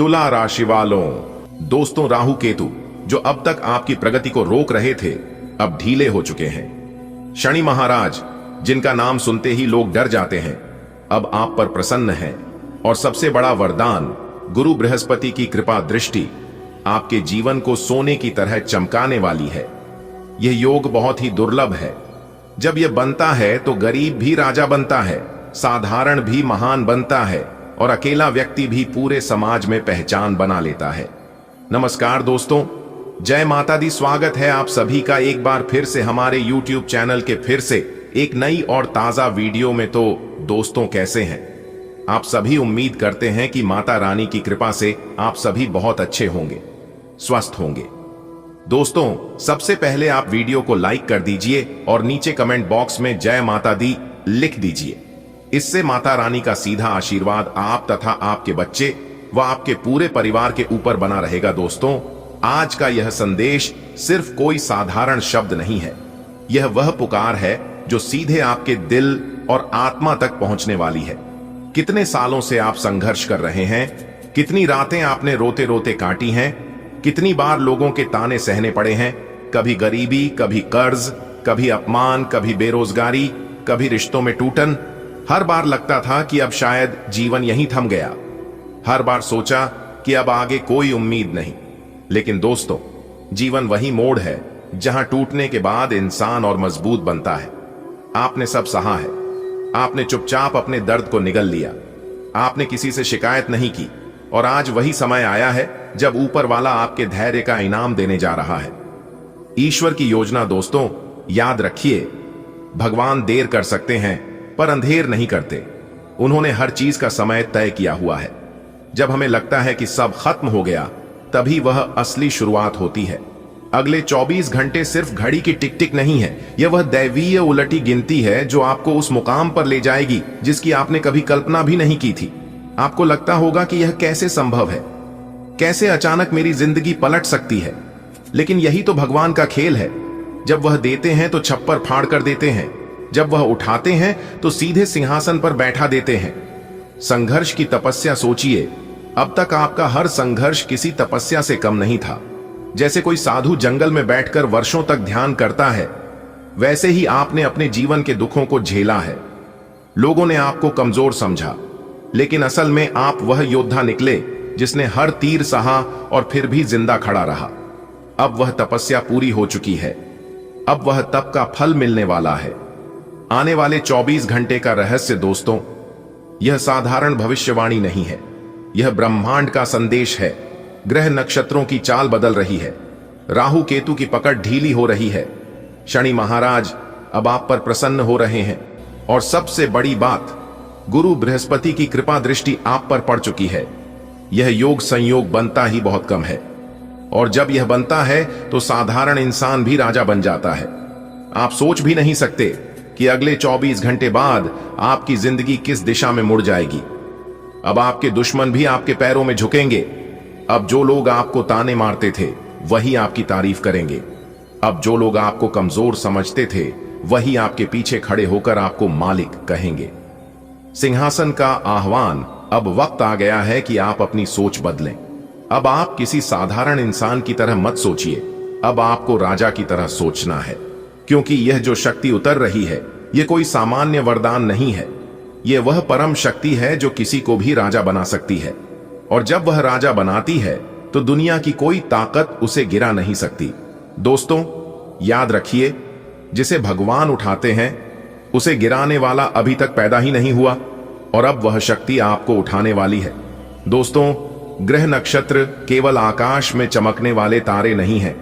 तुला राशि वालों, दोस्तों राहु केतु जो अब तक आपकी प्रगति को रोक रहे थे अब ढीले हो चुके हैं। शनि महाराज जिनका नाम सुनते ही लोग डर जाते हैं अब आप पर प्रसन्न हैं। और सबसे बड़ा वरदान गुरु बृहस्पति की कृपा दृष्टि आपके जीवन को सोने की तरह चमकाने वाली है। यह योग बहुत ही दुर्लभ है। जब यह बनता है तो गरीब भी राजा बनता है, साधारण भी महान बनता है और अकेला व्यक्ति भी पूरे समाज में पहचान बना लेता है। नमस्कार दोस्तों, जय माता दी। स्वागत है आप सभी का एक बार फिर से हमारे YouTube चैनल के फिर से एक नई और ताजा वीडियो में। तो दोस्तों कैसे हैं आप सभी? उम्मीद करते हैं कि माता रानी की कृपा से आप सभी बहुत अच्छे होंगे, स्वस्थ होंगे। दोस्तों सबसे पहले आप वीडियो को लाइक कर दीजिए और नीचे कमेंट बॉक्स में जय माता दी लिख दीजिए। इससे माता रानी का सीधा आशीर्वाद आप तथा आपके बच्चे व आपके पूरे परिवार के ऊपर बना रहेगा। दोस्तों आज का यह संदेश सिर्फ कोई साधारण शब्द नहीं है, यह वह पुकार है जो सीधे आपके दिल और आत्मा तक पहुंचने वाली है। कितने सालों से आप संघर्ष कर रहे हैं, कितनी रातें आपने रोते रोते काटी हैं, कितनी बार लोगों के ताने सहने पड़े हैं, कभी गरीबी, कभी कर्ज, कभी अपमान, कभी बेरोजगारी, कभी रिश्तों में टूटन। हर बार लगता था कि अब शायद जीवन यहीं थम गया। हर बार सोचा कि अब आगे कोई उम्मीद नहीं। लेकिन दोस्तों जीवन वही मोड़ है जहां टूटने के बाद इंसान और मजबूत बनता है। आपने सब सहा है, आपने चुपचाप अपने दर्द को निगल लिया, आपने किसी से शिकायत नहीं की और आज वही समय आया है जब ऊपर वाला आपके धैर्य का इनाम देने जा रहा है। ईश्वर की योजना दोस्तों याद रखिए, भगवान देर कर सकते हैं पर अंधेर नहीं करते। उन्होंने हर चीज का समय तय किया हुआ है। जब हमें लगता है कि सब खत्म हो गया तभी वह असली शुरुआत होती है। अगले 24 घंटे सिर्फ घड़ी की टिक टिक नहीं है, यह वह दैवीय उलटी गिनती है जो आपको उस मुकाम पर ले जाएगी जिसकी आपने कभी कल्पना भी नहीं की थी। आपको लगता होगा कि यह कैसे संभव है, कैसे अचानक मेरी जिंदगी पलट सकती है। लेकिन यही तो भगवान का खेल है। जब वह देते हैं तो छप्पर फाड़ कर देते हैं, जब वह उठाते हैं तो सीधे सिंहासन पर बैठा देते हैं। संघर्ष की तपस्या सोचिए, अब तक आपका हर संघर्ष किसी तपस्या से कम नहीं था। जैसे कोई साधु जंगल में बैठकर वर्षों तक ध्यान करता है, वैसे ही आपने अपने जीवन के दुखों को झेला है। लोगों ने आपको कमजोर समझा, लेकिन असल में आप वह योद्धा निकले जिसने हर तीर सहा और फिर भी जिंदा खड़ा रहा। अब वह तपस्या पूरी हो चुकी है, अब वह तप का फल मिलने वाला है। आने वाले 24 घंटे का रहस्य दोस्तों यह साधारण भविष्यवाणी नहीं है, यह ब्रह्मांड का संदेश है। ग्रह नक्षत्रों की चाल बदल रही है, राहु केतु की पकड़ ढीली हो रही है, शनि महाराज अब आप पर प्रसन्न हो रहे हैं और सबसे बड़ी बात गुरु बृहस्पति की कृपा दृष्टि आप पर पड़ चुकी है। यह योग संयोग बनता ही बहुत कम है और जब यह बनता है तो साधारण इंसान भी राजा बन जाता है। आप सोच भी नहीं सकते कि अगले 24 घंटे बाद आपकी जिंदगी किस दिशा में मुड़ जाएगी। अब आपके दुश्मन भी आपके पैरों में झुकेंगे। अब जो लोग आपको ताने मारते थे वही आपकी तारीफ करेंगे। अब जो लोग आपको कमजोर समझते थे वही आपके पीछे खड़े होकर आपको मालिक कहेंगे। सिंहासन का आह्वान, अब वक्त आ गया है कि आप अपनी सोच बदलें। अब आप किसी साधारण इंसान की तरह मत सोचिए, अब आपको राजा की तरह सोचना है। क्योंकि यह जो शक्ति उतर रही है यह कोई सामान्य वरदान नहीं है, यह वह परम शक्ति है जो किसी को भी राजा बना सकती है। और जब वह राजा बनाती है तो दुनिया की कोई ताकत उसे गिरा नहीं सकती। दोस्तों याद रखिए, जिसे भगवान उठाते हैं उसे गिराने वाला अभी तक पैदा ही नहीं हुआ और अब वह शक्ति आपको उठाने वाली है। दोस्तों ग्रह नक्षत्र केवल आकाश में चमकने वाले तारे नहीं हैं,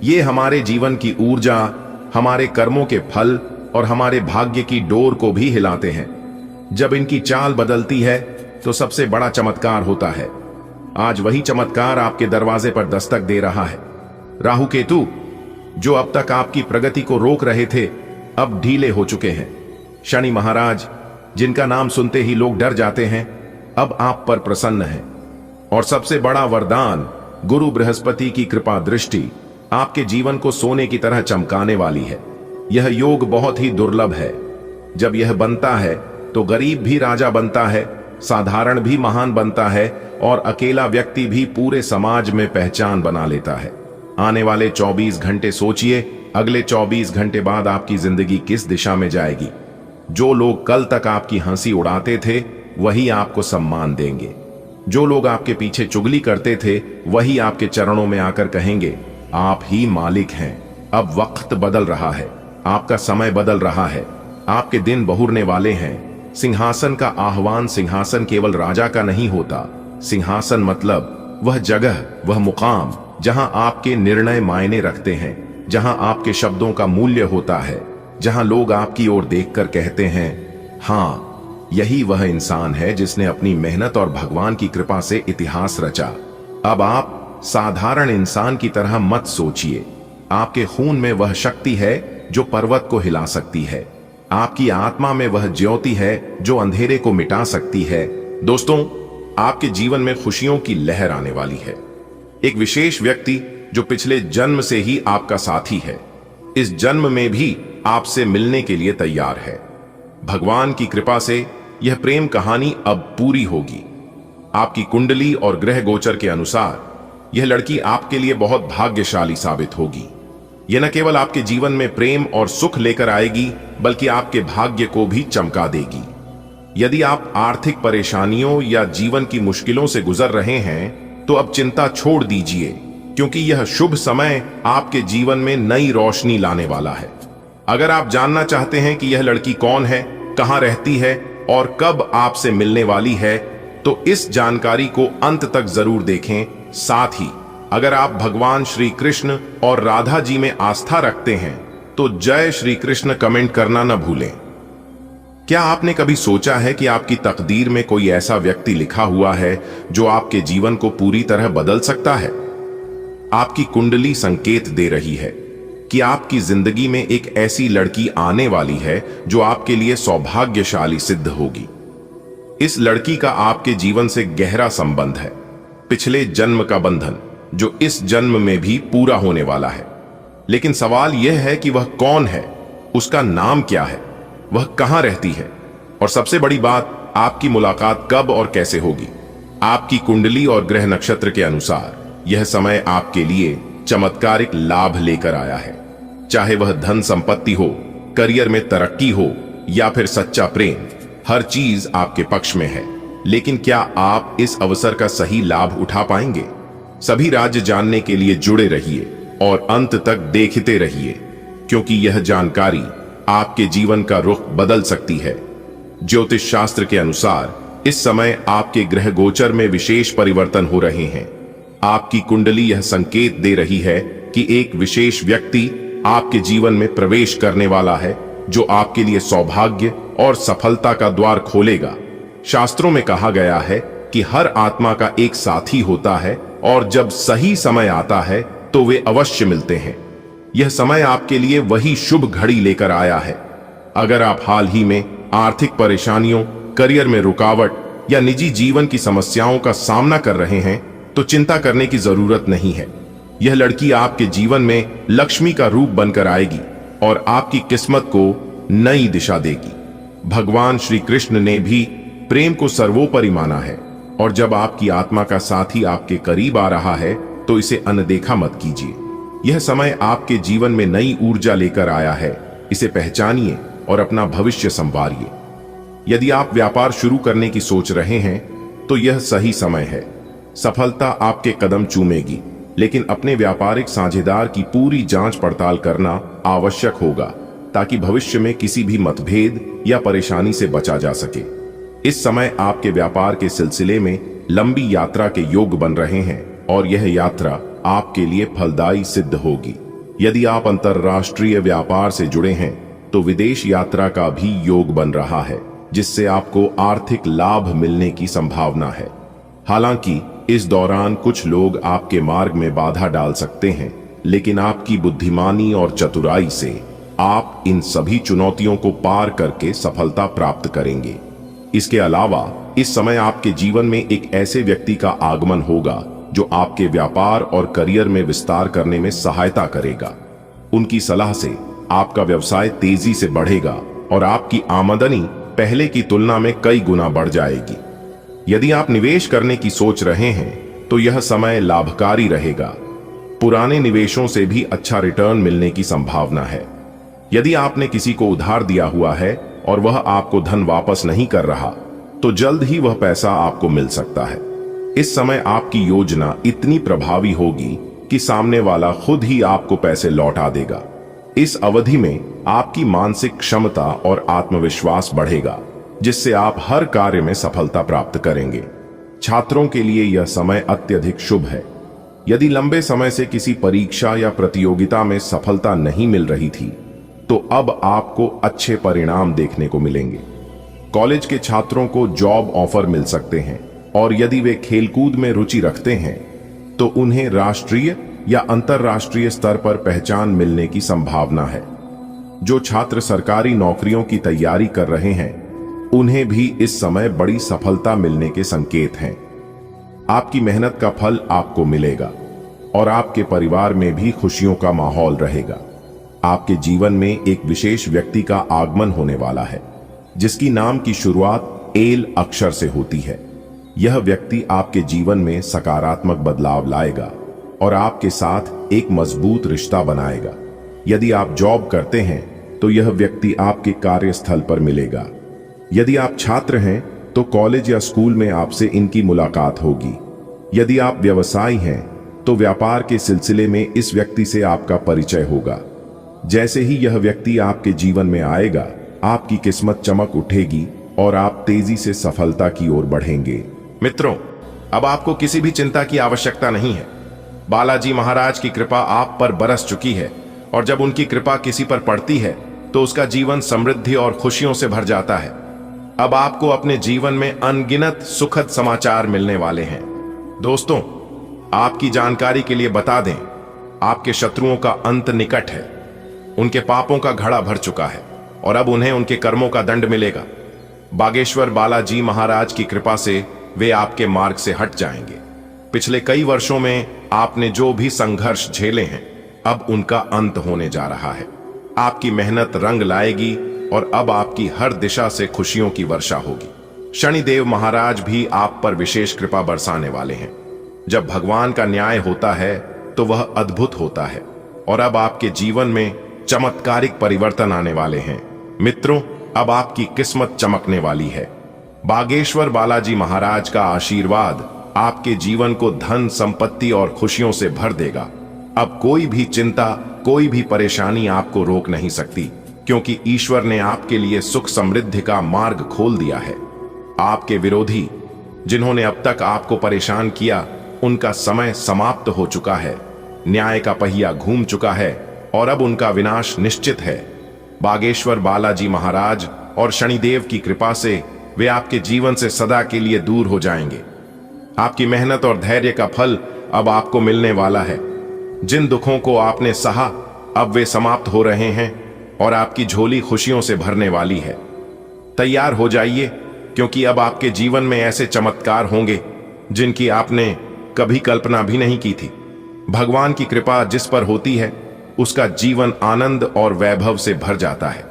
ये हमारे जीवन की ऊर्जा, हमारे कर्मों के फल और हमारे भाग्य की डोर को भी हिलाते हैं। जब इनकी चाल बदलती है तो सबसे बड़ा चमत्कार होता है। आज वही चमत्कार आपके दरवाजे पर दस्तक दे रहा है। राहु केतु जो अब तक आपकी प्रगति को रोक रहे थे अब ढीले हो चुके हैं। शनि महाराज जिनका नाम सुनते ही लोग डर जाते हैं अब आप पर प्रसन्न हैं। और सबसे बड़ा वरदान गुरु बृहस्पति की कृपा दृष्टि आपके जीवन को सोने की तरह चमकाने वाली है। यह योग बहुत ही दुर्लभ है। जब यह बनता है तो गरीब भी राजा बनता है, साधारण भी महान बनता है और अकेला व्यक्ति भी पूरे समाज में पहचान बना लेता है। आने वाले 24 घंटे सोचिए, अगले 24 घंटे बाद आपकी जिंदगी किस दिशा में जाएगी। जो लोग कल तक आपकी हंसी उड़ाते थे वही आपको सम्मान देंगे। जो लोग आपके पीछे चुगली करते थे वही आपके चरणों में आकर कहेंगे आप ही मालिक हैं। अब वक्त बदल रहा है, आपका समय बदल रहा है, आपके दिन बहुरने वाले हैं। सिंहासन का आह्वान सिंहासन केवल राजा का नहीं होता। सिंहासन मतलब वह जगह, वह मुकाम जहां आपके निर्णय मायने रखते हैं, जहां आपके शब्दों का मूल्य होता है, जहां लोग आपकी ओर देखकर कहते हैं हां, यही वह इंसान है जिसने अपनी मेहनत और भगवान की कृपा से इतिहास रचा। अब आप साधारण इंसान की तरह मत सोचिए। आपके खून में वह शक्ति है जो पर्वत को हिला सकती है। आपकी आत्मा में वह ज्योति है जो अंधेरे को मिटा सकती है। दोस्तों, आपके जीवन में खुशियों की लहर आने वाली है। एक विशेष व्यक्ति जो पिछले जन्म से ही आपका साथी है, इस जन्म में भी आपसे मिलने के लिए तैयार है। भगवान की कृपा से यह प्रेम कहानी अब पूरी होगी। आपकी कुंडली और ग्रह गोचर के अनुसार यह लड़की आपके लिए बहुत भाग्यशाली साबित होगी। यह न केवल आपके जीवन में प्रेम और सुख लेकर आएगी, बल्कि आपके भाग्य को भी चमका देगी। यदि आप आर्थिक परेशानियों या जीवन की मुश्किलों से गुजर रहे हैं तो अब चिंता छोड़ दीजिए, क्योंकि यह शुभ समय आपके जीवन में नई रोशनी लाने वाला है। अगर आप जानना चाहते हैं कि यह लड़की कौन है, कहां रहती है और कब आपसे मिलने वाली है, तो इस जानकारी को अंत तक जरूर देखें। साथ ही अगर आप भगवान श्री कृष्ण और राधा जी में आस्था रखते हैं तो जय श्री कृष्ण कमेंट करना न भूलें। क्या आपने कभी सोचा है कि आपकी तकदीर में कोई ऐसा व्यक्ति लिखा हुआ है जो आपके जीवन को पूरी तरह बदल सकता है? आपकी कुंडली संकेत दे रही है कि आपकी जिंदगी में एक ऐसी लड़की आने वाली है जो आपके लिए सौभाग्यशाली सिद्ध होगी। इस लड़की का आपके जीवन से गहरा संबंध है, पिछले जन्म का बंधन जो इस जन्म में भी पूरा होने वाला है। लेकिन सवाल यह है कि वह कौन है, उसका नाम क्या है, वह कहां रहती है, और सबसे बड़ी बात, आपकी मुलाकात कब और कैसे होगी। आपकी कुंडली और ग्रह नक्षत्र के अनुसार यह समय आपके लिए चमत्कारिक लाभ लेकर आया है। चाहे वह धन संपत्ति हो, करियर में तरक्की हो या फिर सच्चा प्रेम, हर चीज आपके पक्ष में है। लेकिन क्या आप इस अवसर का सही लाभ उठा पाएंगे? सभी राज्य जानने के लिए जुड़े रहिए और अंत तक देखते रहिए, क्योंकि यह जानकारी आपके जीवन का रुख बदल सकती है। ज्योतिष शास्त्र के अनुसार इस समय आपके ग्रह गोचर में विशेष परिवर्तन हो रहे हैं। आपकी कुंडली यह संकेत दे रही है कि एक विशेष व्यक्ति आपके जीवन में प्रवेश करने वाला है जो आपके लिए सौभाग्य और सफलता का द्वार खोलेगा। शास्त्रों में कहा गया है कि हर आत्मा का एक साथी होता है और जब सही समय आता है तो वे अवश्य मिलते हैं। यह समय आपके लिए वही शुभ घड़ी लेकर आया है। अगर आप हाल ही में आर्थिक परेशानियों, करियर में रुकावट या निजी जीवन की समस्याओं का सामना कर रहे हैं तो चिंता करने की जरूरत नहीं है। यह लड़की आपके जीवन में लक्ष्मी का रूप बनकर आएगी और आपकी किस्मत को नई दिशा देगी। भगवान श्री कृष्ण ने भी प्रेम को सर्वोपरि माना है, और जब आपकी आत्मा का साथी आपके करीब आ रहा है तो इसे अनदेखा मत कीजिए। यह समय आपके जीवन में नई ऊर्जा लेकर आया है। इसे पहचानिए और अपना भविष्य संवारिए। यदि आप व्यापार शुरू करने की सोच रहे हैं तो यह सही समय है। सफलता आपके कदम चूमेगी, लेकिन अपने व्यापारिक साझेदार की पूरी जांच पड़ताल करना आवश्यक होगा ताकि भविष्य में किसी भी मतभेद या परेशानी से बचा जा सके। इस समय आपके व्यापार के सिलसिले में लंबी यात्रा के योग बन रहे हैं और यह यात्रा आपके लिए फलदायी सिद्ध होगी। यदि आप अंतर्राष्ट्रीय व्यापार से जुड़े हैं तो विदेश यात्रा का भी योग बन रहा है, जिससे आपको आर्थिक लाभ मिलने की संभावना है। हालांकि इस दौरान कुछ लोग आपके मार्ग में बाधा डाल सकते हैं, लेकिन आपकी बुद्धिमानी और चतुराई से आप इन सभी चुनौतियों को पार करके सफलता प्राप्त करेंगे। इसके अलावा इस समय आपके जीवन में एक ऐसे व्यक्ति का आगमन होगा जो आपके व्यापार और करियर में विस्तार करने में सहायता करेगा। उनकी सलाह से आपका व्यवसाय तेजी से बढ़ेगा और आपकी आमदनी पहले की तुलना में कई गुना बढ़ जाएगी। यदि आप निवेश करने की सोच रहे हैं तो यह समय लाभकारी रहेगा। पुराने निवेशों से भी अच्छा रिटर्न मिलने की संभावना है। यदि आपने किसी को उधार दिया हुआ है और वह आपको धन वापस नहीं कर रहा, तो जल्द ही वह पैसा आपको मिल सकता है। इस समय आपकी योजना इतनी प्रभावी होगी कि सामने वाला खुद ही आपको पैसे लौटा देगा। इस अवधि में आपकी मानसिक क्षमता और आत्मविश्वास बढ़ेगा, जिससे आप हर कार्य में सफलता प्राप्त करेंगे। छात्रों के लिए यह समय अत्यधिक शुभ है। यदि लंबे समय से किसी परीक्षा या प्रतियोगिता में सफलता नहीं मिल रही थी, तो अब आपको अच्छे परिणाम देखने को मिलेंगे। कॉलेज के छात्रों को जॉब ऑफर मिल सकते हैं, और यदि वे खेलकूद में रुचि रखते हैं तो उन्हें राष्ट्रीय या अंतर्राष्ट्रीय स्तर पर पहचान मिलने की संभावना है। जो छात्र सरकारी नौकरियों की तैयारी कर रहे हैं, उन्हें भी इस समय बड़ी सफलता मिलने के संकेत हैं। आपकी मेहनत का फल आपको मिलेगा और आपके परिवार में भी खुशियों का माहौल रहेगा। आपके जीवन में एक विशेष व्यक्ति का आगमन होने वाला है, जिसकी नाम की शुरुआत एल अक्षर से होती है। यह व्यक्ति आपके जीवन में सकारात्मक बदलाव लाएगा और आपके साथ एक मजबूत रिश्ता बनाएगा। यदि आप जॉब करते हैं तो यह व्यक्ति आपके कार्यस्थल पर मिलेगा। यदि आप छात्र हैं तो कॉलेज या स्कूल में आपसे इनकी मुलाकात होगी। यदि आप व्यवसायी हैं तो व्यापार के सिलसिले में इस व्यक्ति से आपका परिचय होगा। जैसे ही यह व्यक्ति आपके जीवन में आएगा, आपकी किस्मत चमक उठेगी और आप तेजी से सफलता की ओर बढ़ेंगे। मित्रों, अब आपको किसी भी चिंता की आवश्यकता नहीं है। बालाजी महाराज की कृपा आप पर बरस चुकी है, और जब उनकी कृपा किसी पर पड़ती है तो उसका जीवन समृद्धि और खुशियों से भर जाता है। अब आपको अपने जीवन में अनगिनत सुखद समाचार मिलने वाले हैं। दोस्तों, आपकी जानकारी के लिए बता दें, आपके शत्रुओं का अंत निकट है। उनके पापों का घड़ा भर चुका है और अब उन्हें उनके कर्मों का दंड मिलेगा। बागेश्वर बालाजी महाराज की कृपा से वे आपके मार्ग से हट जाएंगे। पिछले कई वर्षों में आपने जो भी संघर्ष झेले हैं, अब उनका अंत होने जा रहा है। आपकी मेहनत रंग लाएगी और अब आपकी हर दिशा से खुशियों की वर्षा होगी। शनिदेव महाराज भी आप पर विशेष कृपा बरसाने वाले हैं। जब भगवान का न्याय होता है तो वह अद्भुत होता है, और अब आपके जीवन में चमत्कारिक परिवर्तन आने वाले हैं। मित्रों, अब आपकी किस्मत चमकने वाली है। बागेश्वर बालाजी महाराज का आशीर्वाद आपके जीवन को धन, संपत्ति और खुशियों से भर देगा। अब कोई भी चिंता, कोई भी परेशानी आपको रोक नहीं सकती, क्योंकि ईश्वर ने आपके लिए सुख समृद्धि का मार्ग खोल दिया है। आपके विरोधी, जिन्होंने अब तक आपको परेशान किया, उनका समय समाप्त हो चुका है। न्याय का पहिया घूम चुका है और अब उनका विनाश निश्चित है। बागेश्वर बालाजी महाराज और शनिदेव की कृपा से वे आपके जीवन से सदा के लिए दूर हो जाएंगे। आपकी मेहनत और धैर्य का फल अब आपको मिलने वाला है। जिन दुखों को आपने सहा, अब वे समाप्त हो रहे हैं और आपकी झोली खुशियों से भरने वाली है। तैयार हो जाइए, क्योंकि अब आपके जीवन में ऐसे चमत्कार होंगे जिनकी आपने कभी कल्पना भी नहीं की थी। भगवान की कृपा जिस पर होती है, उसका जीवन आनंद और वैभव से भर जाता है।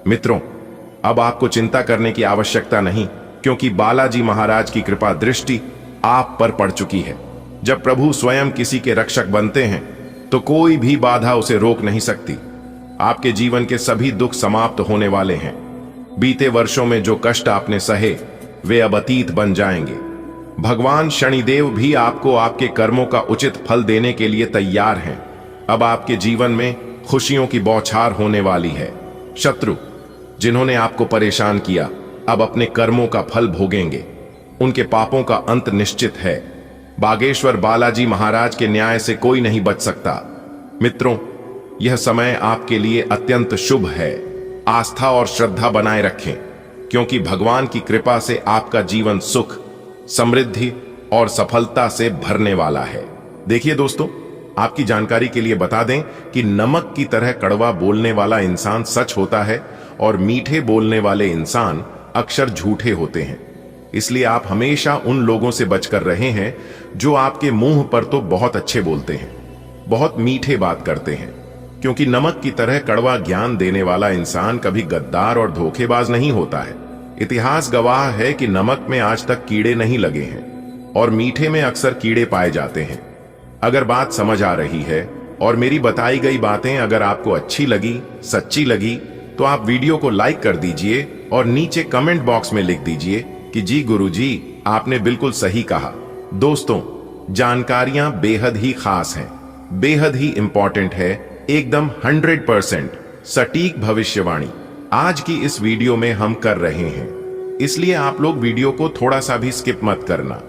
मित्रों, अब आपको चिंता करने की आवश्यकता नहीं, क्योंकि बालाजी महाराज की कृपा दृष्टि आप पर पड़ चुकी है। जब प्रभु स्वयं किसी के रक्षक बनते हैं तो कोई भी बाधा उसे रोक नहीं सकती। आपके जीवन के सभी दुख समाप्त होने वाले हैं। बीते वर्षों में जो कष्ट आपने सहे, वे अब अतीत बन जाएंगे। भगवान शनिदेव भी आपको आपके कर्मों का उचित फल देने के लिए तैयार हैं। अब आपके जीवन में खुशियों की बौछार होने वाली है। शत्रु, जिन्होंने आपको परेशान किया, अब अपने कर्मों का फल भोगेंगे। उनके पापों का अंत निश्चित है। बागेश्वर बालाजी महाराज के न्याय से कोई नहीं बच सकता। मित्रों, यह समय आपके लिए अत्यंत शुभ है। आस्था और श्रद्धा बनाए रखें, क्योंकि भगवान की कृपा से आपका जीवन सुख, समृद्धि और सफलता से भरने वाला है। देखिए दोस्तों, आपकी जानकारी के लिए बता दें कि नमक की तरह कड़वा बोलने वाला इंसान सच होता है और मीठे बोलने वाले इंसान अक्सर झूठे होते हैं। इसलिए आप हमेशा उन लोगों से बचकर रहे हैं जो आपके मुंह पर तो बहुत अच्छे बोलते हैं, बहुत मीठे बात करते हैं, क्योंकि नमक की तरह कड़वा ज्ञान देने वाला इंसान कभी गद्दार और धोखेबाज नहीं होता है। इतिहास गवाह है कि नमक में आज तक कीड़े नहीं लगे हैं और मीठे में अक्सर कीड़े पाए जाते हैं। अगर बात समझ आ रही है और मेरी बताई गई बातें अगर आपको अच्छी लगी, सच्ची लगी, तो आप वीडियो को लाइक कर दीजिए और नीचे कमेंट बॉक्स में लिख दीजिए कि जी गुरुजी, आपने बिल्कुल सही कहा। दोस्तों, जानकारियां बेहद ही खास हैं, बेहद ही इंपॉर्टेंट है, एकदम 100% सटीक भविष्यवाणी आज की इस वीडियो में हम कर रहे हैं। इसलिए आप लोग वीडियो को थोड़ा सा भी स्किप मत करना।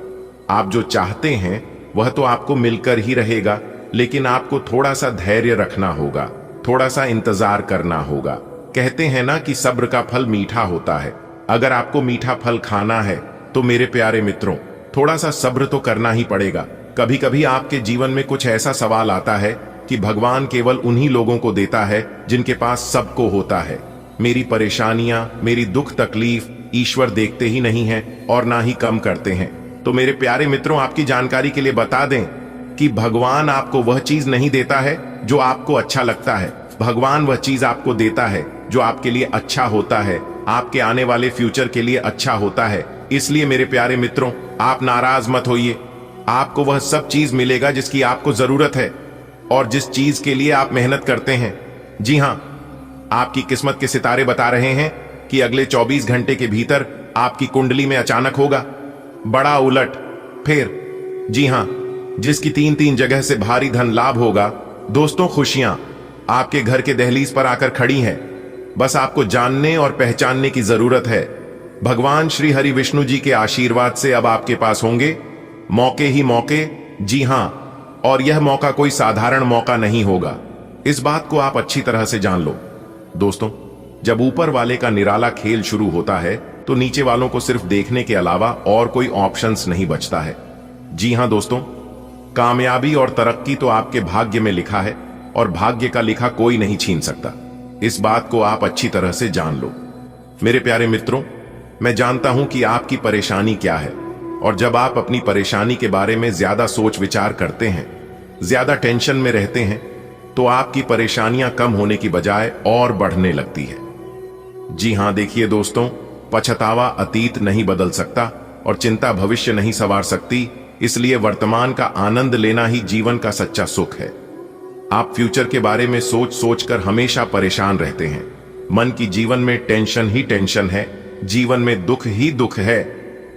आप जो चाहते हैं वह तो आपको मिलकर ही रहेगा, लेकिन आपको थोड़ा सा धैर्य रखना होगा, थोड़ा सा इंतजार करना होगा। कहते हैं ना कि सब्र का फल मीठा होता है। अगर आपको मीठा फल खाना है तो मेरे प्यारे मित्रों, थोड़ा सा सब्र तो करना ही पड़ेगा। कभी कभी आपके जीवन में कुछ ऐसा सवाल आता है कि भगवान केवल उन्हीं लोगों को देता है जिनके पास सबको होता है। मेरी परेशानियां, मेरी दुख तकलीफ ईश्वर देखते ही नहीं हैं और ना ही कम करते हैं। तो मेरे प्यारे मित्रों, आपकी जानकारी के लिए बता दें कि भगवान आपको वह चीज नहीं देता है जो आपको अच्छा लगता है। भगवान वह चीज आपको देता है जो आपके लिए अच्छा होता है, आपके आने वाले फ्यूचर के लिए अच्छा होता है। इसलिए मेरे प्यारे मित्रों, आप नाराज मत होइए। आपको वह सब चीज मिलेगा जिसकी आपको जरूरत है और जिस चीज के लिए आप मेहनत करते हैं। जी हां, आपकी किस्मत के सितारे बता रहे हैं कि अगले 24 घंटे के भीतर आपकी कुंडली में अचानक होगा बड़ा उलट फेर। जी हां, जिसकी 3-3 जगह से भारी धन लाभ होगा। दोस्तों, खुशियां आपके घर के दहलीज पर आकर खड़ी हैं। बस आपको जानने और पहचानने की जरूरत है। भगवान श्री हरि विष्णु जी के आशीर्वाद से अब आपके पास होंगे मौके ही मौके। जी हां, और यह मौका कोई साधारण मौका नहीं होगा। इस बात को आप अच्छी तरह से जान लो। दोस्तों, जब ऊपर वाले का निराला खेल शुरू होता है तो नीचे वालों को सिर्फ देखने के अलावा और कोई ऑप्शंस नहीं बचता है। जी हां दोस्तों, कामयाबी और तरक्की तो आपके भाग्य में लिखा है और भाग्य का लिखा कोई नहीं छीन सकता। इस बात को आप अच्छी तरह से जान लो। मेरे प्यारे मित्रों, मैं जानता हूं कि आपकी परेशानी क्या है, और जब आप अपनी परेशानी के बारे में ज्यादा सोच विचार करते हैं, ज्यादा टेंशन में रहते हैं, तो आपकी परेशानियां कम होने की बजाय और बढ़ने लगती है। जी हां, देखिए दोस्तों, पछतावा अतीत नहीं बदल सकता और चिंता भविष्य नहीं संवार सकती। इसलिए वर्तमान का आनंद लेना ही जीवन का सच्चा सुख है। आप फ्यूचर के बारे में सोच सोचकर हमेशा परेशान रहते हैं। मन की जीवन में टेंशन ही टेंशन है, जीवन में दुख ही दुख है,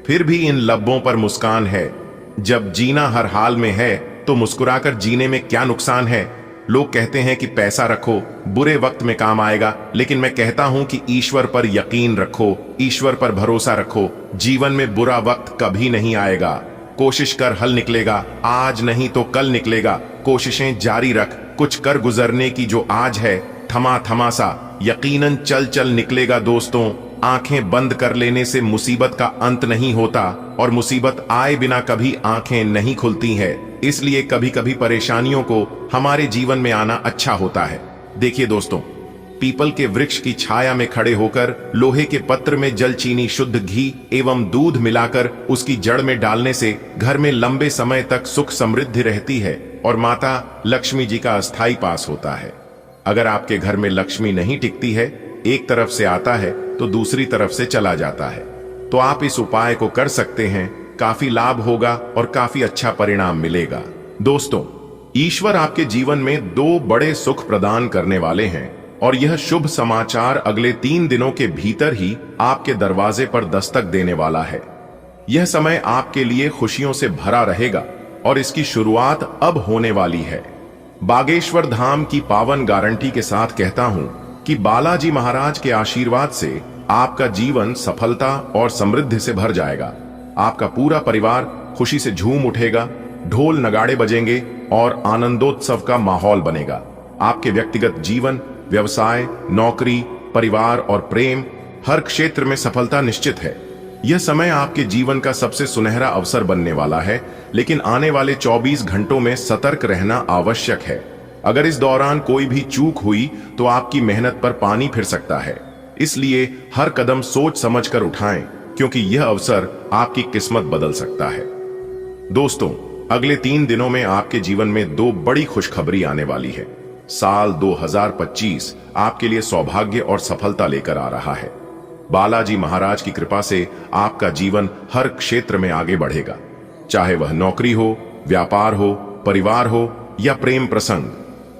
फिर भी इन लब्बों पर मुस्कान है। जब जीना हर हाल में है तो मुस्कुराकर जीने में क्या नुकसान है। लोग कहते हैं कि पैसा रखो, बुरे वक्त में काम आएगा, लेकिन मैं कहता हूं कि ईश्वर पर यकीन रखो, ईश्वर पर भरोसा रखो। जीवन में बुरा वक्त कभी नहीं आएगा। कोशिश कर, हल निकलेगा। आज नहीं तो कल निकलेगा। कोशिशें जारी रख, कुछ कर गुजरने की जो आज है, थमा थमा सा यकीनन चल चल निकलेगा। दोस्तों, आंखें बंद कर लेने से मुसीबत का अंत नहीं होता और मुसीबत आए बिना कभी आंखें नहीं खुलती है। इसलिए कभी कभी परेशानियों को हमारे जीवन में आना अच्छा होता है। देखिए दोस्तों, पीपल के वृक्ष की छाया में खड़े होकर लोहे के पत्र में जल चीनी शुद्ध घी एवं दूध मिलाकर उसकी जड़ में डालने से घर में लंबे समय तक सुख समृद्धि रहती है और माता लक्ष्मी जी का अस्थाई पास होता है। अगर आपके घर में लक्ष्मी नहीं टिकती है, एक तरफ से आता है तो दूसरी तरफ से चला जाता है, तो आप इस उपाय को कर सकते हैं। काफी लाभ होगा और काफी अच्छा परिणाम मिलेगा। दोस्तों, ईश्वर आपके जीवन में 2 बड़े सुख प्रदान करने वाले हैं और यह शुभ समाचार अगले 3 दिनों के भीतर ही आपके दरवाजे पर दस्तक देने वाला है। यह समय आपके लिए खुशियों से भरा रहेगा और इसकी शुरुआत अब होने वाली है। बागेश्वर धाम की पावन गारंटी के साथ कहता हूं कि बालाजी महाराज के आशीर्वाद से आपका जीवन सफलता और समृद्धि से भर जाएगा। आपका पूरा परिवार खुशी से झूम उठेगा, ढोल नगाड़े बजेंगे और आनंदोत्सव का माहौल बनेगा। आपके व्यक्तिगत जीवन, व्यवसाय, नौकरी, परिवार और प्रेम, हर क्षेत्र में सफलता निश्चित है। यह समय आपके जीवन का सबसे सुनहरा अवसर बनने वाला है, लेकिन आने वाले 24 घंटों में सतर्क रहना आवश्यक है। अगर इस दौरान कोई भी चूक हुई तो आपकी मेहनत पर पानी फिर सकता है। इसलिए हर कदम सोच समझकर उठाएं, क्योंकि यह अवसर आपकी किस्मत बदल सकता है। दोस्तों, अगले 3 दिनों में आपके जीवन में 2 बड़ी खुशखबरी आने वाली है। साल 2025 आपके लिए सौभाग्य और सफलता लेकर आ रहा है। बालाजी महाराज की कृपा से आपका जीवन हर क्षेत्र में आगे बढ़ेगा, चाहे वह नौकरी हो, व्यापार हो, परिवार हो या प्रेम प्रसंग।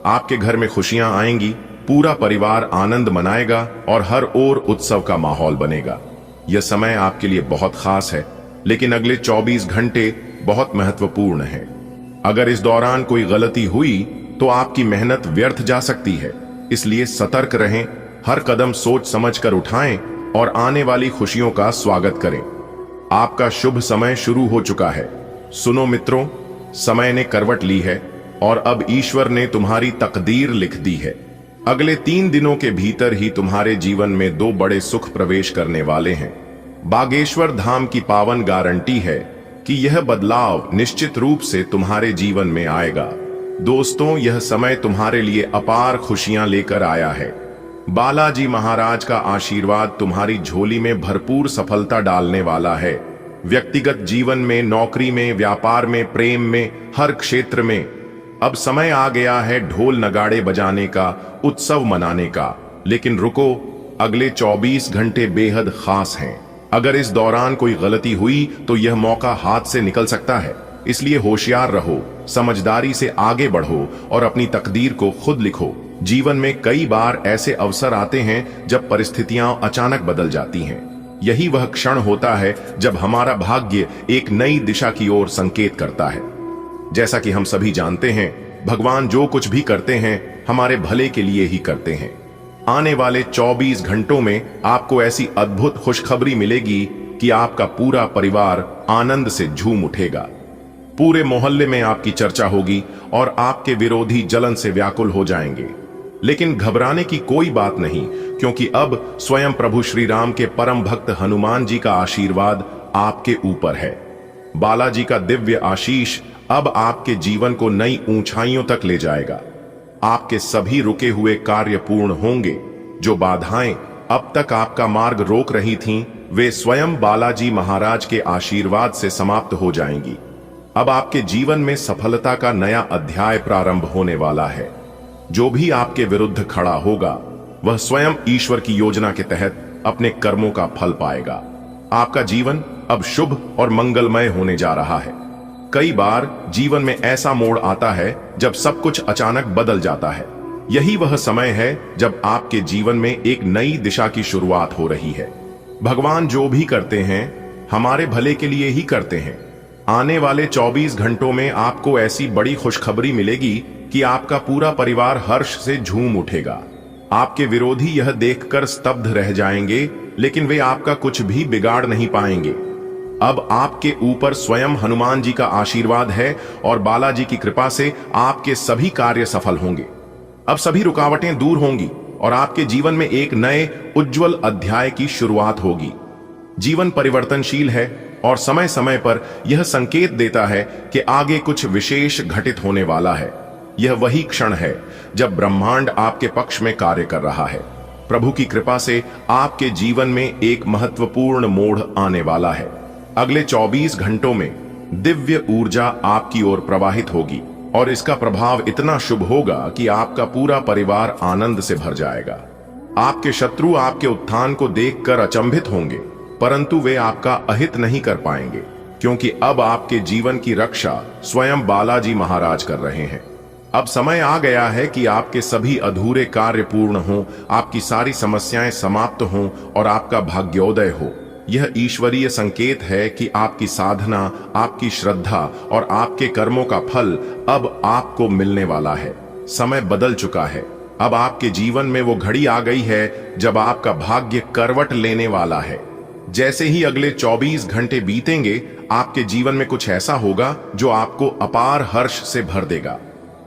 आपके घर में खुशियां आएंगी, पूरा परिवार आनंद मनाएगा और हर ओर उत्सव का माहौल बनेगा। यह समय आपके लिए बहुत खास है, लेकिन अगले 24 घंटे बहुत महत्वपूर्ण है। अगर इस दौरान कोई गलती हुई तो आपकी मेहनत व्यर्थ जा सकती है, इसलिए सतर्क रहें, हर कदम सोच समझ कर उठाएं और आने वाली खुशियों का स्वागत करें। आपका शुभ समय शुरू हो चुका है। सुनो मित्रों, समय ने करवट ली है और अब ईश्वर ने तुम्हारी तकदीर लिख दी है। अगले 3 दिनों के भीतर ही तुम्हारे जीवन में 2 बड़े सुख प्रवेश करने वाले हैं। बागेश्वर धाम की पावन गारंटी है कि यह बदलाव निश्चित रूप से तुम्हारे जीवन में आएगा। दोस्तों, यह समय तुम्हारे लिए अपार खुशियां लेकर आया है। बालाजी महाराज का आशीर्वाद तुम्हारी झोली में भरपूर सफलता डालने वाला है। व्यक्तिगत जीवन में, नौकरी में, व्यापार में, प्रेम में, हर क्षेत्र में अब समय आ गया है ढोल नगाड़े बजाने का, उत्सव मनाने का। लेकिन रुको, अगले 24 घंटे बेहद खास हैं। अगर इस दौरान कोई गलती हुई तो यह मौका हाथ से निकल सकता है, इसलिए होशियार रहो, समझदारी से आगे बढ़ो और अपनी तकदीर को खुद लिखो। जीवन में कई बार ऐसे अवसर आते हैं जब परिस्थितियां अचानक बदल जाती हैं। यही वह क्षण होता है जब हमारा भाग्य एक नई दिशा की ओर संकेत करता है। जैसा कि हम सभी जानते हैं, भगवान जो कुछ भी करते हैं हमारे भले के लिए ही करते हैं। आने वाले 24 घंटों में आपको ऐसी अद्भुत खुशखबरी मिलेगी कि आपका पूरा परिवार आनंद से झूम उठेगा। पूरे मोहल्ले में आपकी चर्चा होगी और आपके विरोधी जलन से व्याकुल हो जाएंगे। लेकिन घबराने की कोई बात नहीं, क्योंकि अब स्वयं प्रभु श्री राम के परम भक्त हनुमान जी का आशीर्वाद आपके ऊपर है। बालाजी का दिव्य आशीष अब आपके जीवन को नई ऊंचाइयों तक ले जाएगा। आपके सभी रुके हुए कार्य पूर्ण होंगे। जो बाधाएं अब तक आपका मार्ग रोक रही थीं, वे स्वयं बालाजी महाराज के आशीर्वाद से समाप्त हो जाएंगी। अब आपके जीवन में सफलता का नया अध्याय प्रारंभ होने वाला है। जो भी आपके विरुद्ध खड़ा होगा, वह स्वयं ईश्वर की योजना के तहत अपने कर्मों का फल पाएगा। आपका जीवन अब शुभ और मंगलमय होने जा रहा है। कई बार जीवन में ऐसा मोड़ आता है जब सब कुछ अचानक बदल जाता है। यही वह समय है जब आपके जीवन में एक नई दिशा की शुरुआत हो रही है। भगवान जो भी करते हैं हमारे भले के लिए ही करते हैं। आने वाले 24 घंटों में आपको ऐसी बड़ी खुशखबरी मिलेगी कि आपका पूरा परिवार हर्ष से झूम उठेगा। आपके विरोधी यह देखकर स्तब्ध रह जाएंगे, लेकिन वे आपका कुछ भी बिगाड़ नहीं पाएंगे। अब आपके ऊपर स्वयं हनुमान जी का आशीर्वाद है और बालाजी की कृपा से आपके सभी कार्य सफल होंगे। अब सभी रुकावटें दूर होंगी और आपके जीवन में एक नए उज्जवल अध्याय की शुरुआत होगी। जीवन परिवर्तनशील है और समय समय पर यह संकेत देता है कि आगे कुछ विशेष घटित होने वाला है। यह वही क्षण है जब ब्रह्मांड आपके पक्ष में कार्य कर रहा है। प्रभु की कृपा से आपके जीवन में एक महत्वपूर्ण मोड़ आने वाला है। अगले 24 घंटों में दिव्य ऊर्जा आपकी ओर प्रवाहित होगी और इसका प्रभाव इतना शुभ होगा कि आपका पूरा परिवार आनंद से भर जाएगा। आपके शत्रु आपके उत्थान को देखकर अचंभित होंगे, परंतु वे आपका अहित नहीं कर पाएंगे, क्योंकि अब आपके जीवन की रक्षा स्वयं बालाजी महाराज कर रहे हैं। अब समय आ गया है कि आपके सभी अधूरे कार्य पूर्ण हों, आपकी सारी समस्याएं समाप्त हों और आपका भाग्योदय हो। यह ईश्वरीय संकेत है कि आपकी साधना, आपकी श्रद्धा और आपके कर्मों का फल अब आपको मिलने वाला है। समय बदल चुका है। अब आपके जीवन में वो घड़ी आ गई है जब आपका भाग्य करवट लेने वाला है। जैसे ही अगले 24 घंटे बीतेंगे, आपके जीवन में कुछ ऐसा होगा जो आपको अपार हर्ष से भर देगा।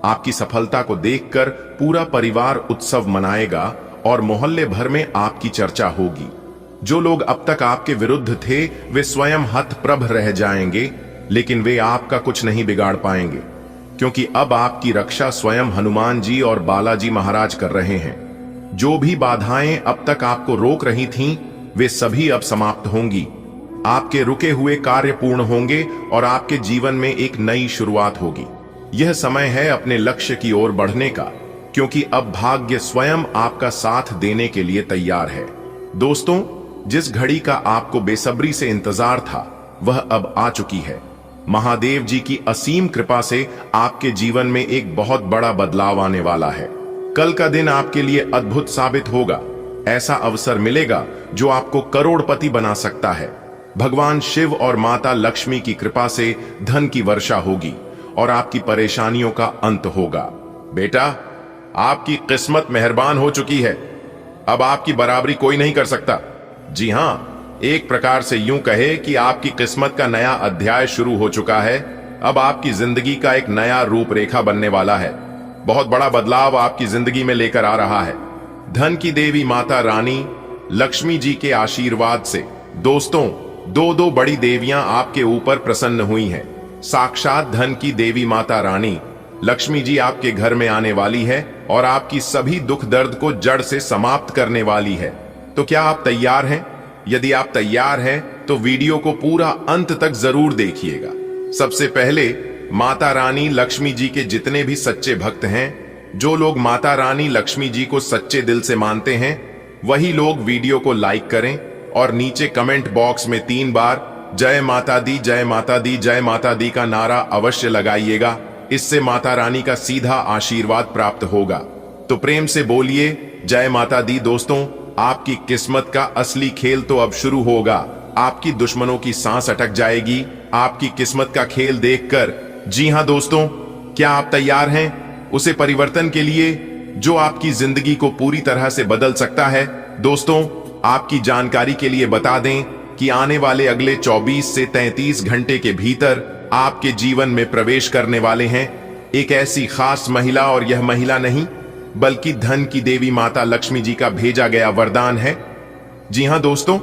आपकी सफलता को देखकर पूरा परिवार उत्सव मनाएगा और मोहल्ले भर में आपकी चर्चा होगी। जो लोग अब तक आपके विरुद्ध थे वे स्वयं हतप्रभ रह जाएंगे, लेकिन वे आपका कुछ नहीं बिगाड़ पाएंगे, क्योंकि अब आपकी रक्षा स्वयं हनुमान जी और बालाजी महाराज कर रहे हैं। जो भी बाधाएं अब तक आपको रोक रही थीं, वे सभी अब समाप्त होंगी। आपके रुके हुए कार्य पूर्ण होंगे और आपके जीवन में एक नई शुरुआत होगी। यह समय है अपने लक्ष्य की ओर बढ़ने का, क्योंकि अब भाग्य स्वयं आपका साथ देने के लिए तैयार है। दोस्तों, जिस घड़ी का आपको बेसब्री से इंतजार था वह अब आ चुकी है। महादेव जी की असीम कृपा से आपके जीवन में एक बहुत बड़ा बदलाव आने वाला है। कल का दिन आपके लिए अद्भुत साबित होगा। ऐसा अवसर मिलेगा जो आपको करोड़पति बना सकता है। भगवान शिव और माता लक्ष्मी की कृपा से धन की वर्षा होगी और आपकी परेशानियों का अंत होगा। बेटा, आपकी किस्मत मेहरबान हो चुकी है। अब आपकी बराबरी कोई नहीं कर सकता। जी हां, एक प्रकार से यूं कहे कि आपकी किस्मत का नया अध्याय शुरू हो चुका है। अब आपकी जिंदगी का एक नया रूपरेखा बनने वाला है। बहुत बड़ा बदलाव आपकी जिंदगी में लेकर आ रहा है। धन की देवी माता रानी लक्ष्मी जी के आशीर्वाद से दोस्तों, दो बड़ी देवियां आपके ऊपर प्रसन्न हुई हैं। साक्षात धन की देवी माता रानी लक्ष्मी जी आपके घर में आने वाली है और आपकी सभी दुख दर्द को जड़ से समाप्त करने वाली है। तो क्या आप तैयार हैं? यदि आप तैयार हैं तो वीडियो को पूरा अंत तक जरूर देखिएगा। सबसे पहले माता रानी लक्ष्मी जी के जितने भी सच्चे भक्त हैं, जो लोग माता रानी लक्ष्मी जी को सच्चे दिल से मानते हैं, वही लोग वीडियो को लाइक करें और नीचे कमेंट बॉक्स में 3 बार जय माता दी, जय माता दी, जय माता दी का नारा अवश्य लगाइएगा। इससे माता रानी का सीधा आशीर्वाद प्राप्त होगा। तो प्रेम से बोलिए जय माता दी। दोस्तों, आपकी किस्मत का असली खेल तो अब शुरू होगा। आपकी दुश्मनों की सांस अटक जाएगी आपकी किस्मत का खेल देखकर। जी हां दोस्तों, क्या आप तैयार हैं उसे परिवर्तन के लिए जो आपकी जिंदगी को पूरी तरह से बदल सकता है? दोस्तों, आपकी जानकारी के लिए बता दें कि आने वाले अगले 24 से 33 घंटे के भीतर आपके जीवन में प्रवेश करने वाले हैं एक ऐसी खास महिला, और यह महिला नहीं बल्कि धन की देवी माता लक्ष्मी जी का भेजा गया वरदान है। जी हां दोस्तों,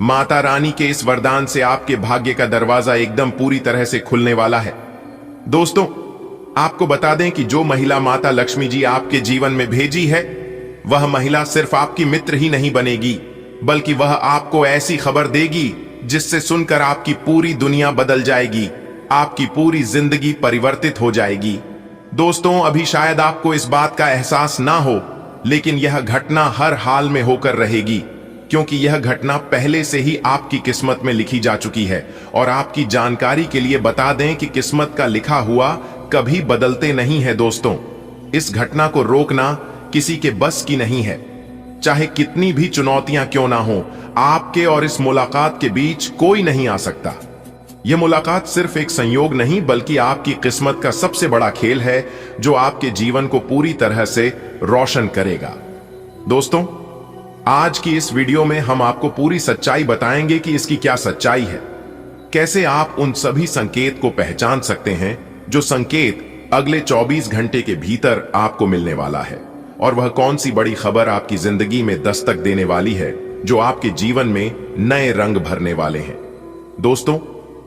माता रानी के इस वरदान से आपके भाग्य का दरवाजा एकदम पूरी तरह से खुलने वाला है। दोस्तों, आपको बता दें कि जो महिला माता लक्ष्मी जी आपके जीवन में भेजी है, वह महिला सिर्फ आपकी मित्र ही नहीं बनेगी, बल्कि वह आपको ऐसी खबर देगी जिससे सुनकर आपकी पूरी दुनिया बदल जाएगी, आपकी पूरी जिंदगी परिवर्तित हो जाएगी। दोस्तों, अभी शायद आपको इस बात का एहसास ना हो, लेकिन यह घटना हर हाल में होकर रहेगी, क्योंकि यह घटना पहले से ही आपकी किस्मत में लिखी जा चुकी है। और आपकी जानकारी के लिए बता दें कि किस्मत का लिखा हुआ कभी बदलते नहीं है। दोस्तों, इस घटना को रोकना किसी के बस की नहीं है। चाहे कितनी भी चुनौतियां क्यों ना हो, आपके और इस मुलाकात के बीच कोई नहीं आ सकता। यह मुलाकात सिर्फ एक संयोग नहीं बल्कि आपकी किस्मत का सबसे बड़ा खेल है, जो आपके जीवन को पूरी तरह से रोशन करेगा। दोस्तों, आज की इस वीडियो में हम आपको पूरी सच्चाई बताएंगे कि इसकी क्या सच्चाई है, कैसे आप उन सभी संकेत को पहचान सकते हैं जो संकेत अगले 24 घंटे के भीतर आपको मिलने वाला है, और वह कौन सी बड़ी खबर आपकी जिंदगी में दस्तक देने वाली है जो आपके जीवन में नए रंग भरने वाले हैं। दोस्तों,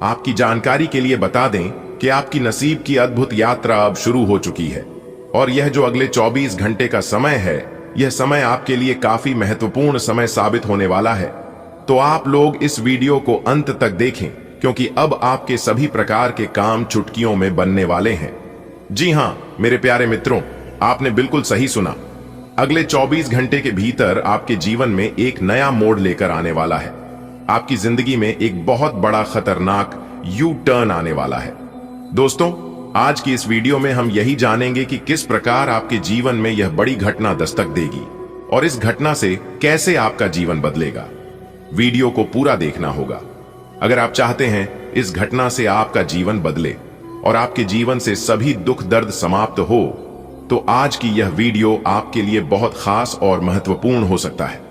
आपकी जानकारी के लिए बता दें कि आपकी नसीब की अद्भुत यात्रा अब शुरू हो चुकी है, और यह जो अगले 24 घंटे का समय है, यह समय आपके लिए काफी महत्वपूर्ण समय साबित होने वाला है। तो आप लोग इस वीडियो को अंत तक देखें, क्योंकि अब आपके सभी प्रकार के काम चुटकियों में बनने वाले हैं। जी हां मेरे प्यारे मित्रों, आपने बिल्कुल सही सुना। अगले 24 घंटे के भीतर आपके जीवन में एक नया मोड़ लेकर आने वाला है। आपकी जिंदगी में एक बहुत बड़ा खतरनाक यू टर्न आने वाला है। दोस्तों, आज की इस वीडियो में हम यही जानेंगे कि किस प्रकार आपके जीवन में यह बड़ी घटना दस्तक देगी और इस घटना से कैसे आपका जीवन बदलेगा। वीडियो को पूरा देखना होगा अगर आप चाहते हैं इस घटना से आपका जीवन बदले और आपके जीवन से सभी दुख दर्द समाप्त हो। तो आज की यह वीडियो आपके लिए बहुत खास और महत्वपूर्ण हो सकता है।